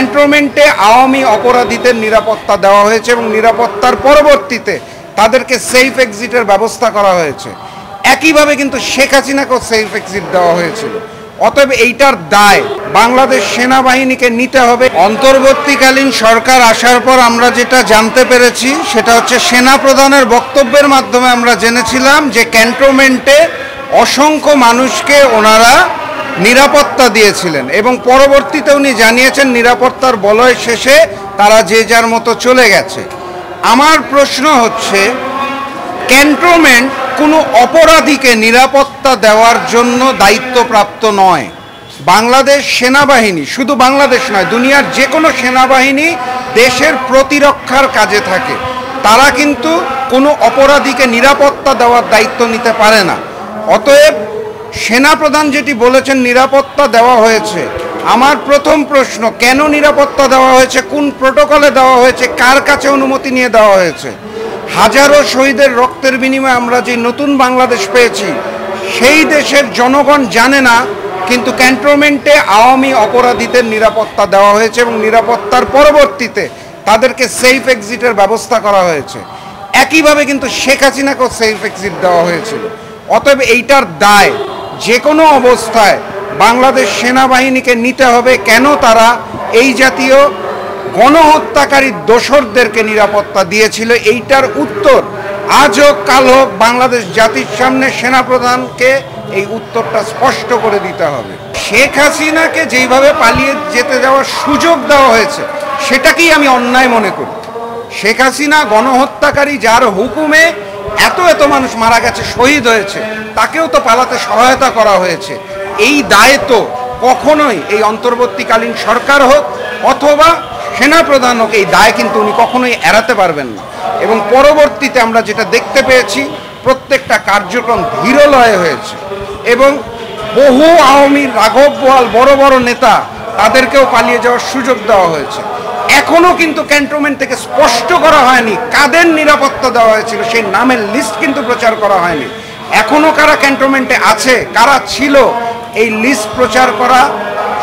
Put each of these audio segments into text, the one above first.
ক্যান্টনমেন্টে আওয়ামী অপরাধীদের নিরাপত্তা দেওয়া হয়েছে এবং নিরাপত্তার পরবর্তীতে তাদেরকে সেফ এক্সিটের ব্যবস্থা করা হয়েছে। একইভাবে কিন্তু শেখ হাসিনাকেও সেফ এক্সিট দেওয়া হয়েছিল। অতএব এইটার দায় বাংলাদেশ সেনাবাহিনীকে নিতে হবে। অন্তর্বর্তীকালীন সরকার আসার পর আমরা যেটা জানতে পেরেছি সেটা হচ্ছে সেনাপ্রধানের বক্তব্যের মাধ্যমে আমরা জেনেছিলাম যে ক্যান্টনমেন্টে অসংখ্য মানুষকে ওনারা নিরাপত্তা দিয়েছিলেন এবং পরবর্তীতে উনি জানিয়েছেন নিরাপত্তার বলয় শেষে তারা যে যার মতো চলে গেছে। আমার প্রশ্ন হচ্ছে, ক্যান্টনমেন্ট কোনো অপরাধীকে নিরাপত্তা দেওয়ার জন্য দায়িত্বপ্রাপ্ত নয়। বাংলাদেশ সেনাবাহিনী, শুধু বাংলাদেশ নয়, দুনিয়ার যে কোনো সেনাবাহিনী দেশের প্রতিরক্ষার কাজে থাকে, তারা কিন্তু কোনো অপরাধীকে নিরাপত্তা দেওয়ার দায়িত্ব নিতে পারে না। অতএব সেনাপ্রধান যেটি বলেছেন নিরাপত্তা দেওয়া হয়েছে, আমার প্রথম প্রশ্ন, কেন নিরাপত্তা দেওয়া হয়েছে, কোন প্রোটোকলে দেওয়া হয়েছে, কার কাছে অনুমতি নিয়ে দেওয়া হয়েছে? হাজারো শহীদের রক্তের বিনিময়ে আমরা যে নতুন বাংলাদেশ পেয়েছি, সেই দেশের জনগণ জানে না কিন্তু ক্যান্টনমেন্টে আওয়ামী অপরাধীদের নিরাপত্তা দেওয়া হয়েছে এবং নিরাপত্তার পরবর্তীতে তাদেরকে সেফ এক্সিটের ব্যবস্থা করা হয়েছে। একইভাবে কিন্তু শেখ হাসিনাকেও সেফ এক্সিট দেওয়া হয়েছিল। অতএব এইটার দায় যে কোনো অবস্থায় বাংলাদেশ সেনাবাহিনীকে নিতে হবে। কেন তারা এই জাতীয় গণহত্যাকারী দোসরদেরকে নিরাপত্তা দিয়েছিল, এইটার উত্তর আজ হোক কাল হোক বাংলাদেশ জাতির সামনে সেনাপ্রধানকে এই উত্তরটা স্পষ্ট করে দিতে হবে। শেখ হাসিনাকে যেইভাবে পালিয়ে যেতে যাওয়ার সুযোগ দেওয়া হয়েছে সেটাকেই আমি অন্যায় মনে করি। শেখ হাসিনা গণহত্যাকারী, যার হুকুমে এত এত মানুষ মারা গেছে, শহীদ হয়েছে, তাকেও তো পালাতে সহায়তা করা হয়েছে। এই দায় তো কখনোই এই অন্তর্বর্তীকালীন সরকার হোক অথবা সেনাপ্রধান হোক, এই দায় কিন্তু উনি কখনোই এড়াতে পারবেন না। এবং পরবর্তীতে আমরা যেটা দেখতে পেয়েছি, প্রত্যেকটা কার্যক্রম ধীরলয়ে হয়েছে এবং বহু আওয়ামী রাঘব বোয়াল বড় বড় নেতা, তাদেরকেও পালিয়ে যাওয়ার সুযোগ দেওয়া হয়েছে। এখনও কিন্তু ক্যান্টনমেন্ট থেকে স্পষ্ট করা হয়নি কাদের নিরাপত্তা দেওয়া হয়েছিল, সেই নামের লিস্ট কিন্তু প্রচার করা হয়নি। এখনও কারা ক্যান্টনমেন্টে আছে, কারা ছিল, এই লিস্ট প্রচার করা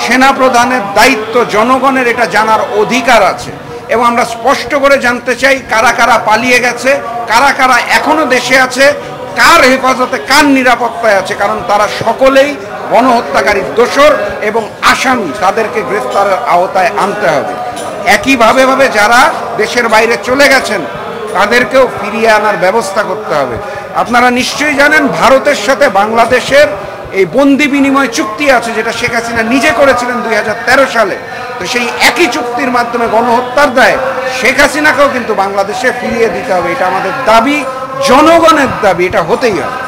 সেনাপ্রধানের দায়িত্ব। জনগণের এটা জানার অধিকার আছে এবং আমরা স্পষ্ট করে জানতে চাই কারা কারা পালিয়ে গেছে, কারা কারা এখনো দেশে আছে, কার হেফাজতে, কার নিরাপত্তায় আছে। কারণ তারা সকলেই গণহত্যাকারী দোসর এবং আসামি, তাদেরকে গ্রেফতারের আওতায় আনতে হবে। একইভাবে যারা দেশের বাইরে চলে গেছেন তাদেরকেও ফিরিয়ে আনার ব্যবস্থা করতে হবে। আপনারা নিশ্চয়ই জানেন ভারতের সাথে বাংলাদেশের এই বন্দি বিনিময় চুক্তি আছে, যেটা শেখ হাসিনা নিজে করেছিলেন 2013 সালে। তো সেই একই চুক্তির মাধ্যমে গণহত্যার দায় শেখ হাসিনাকেও কিন্তু বাংলাদেশে ফিরিয়ে দিতে হবে। এটা আমাদের দাবি, জনগণের দাবি, এটা হতেই হবে।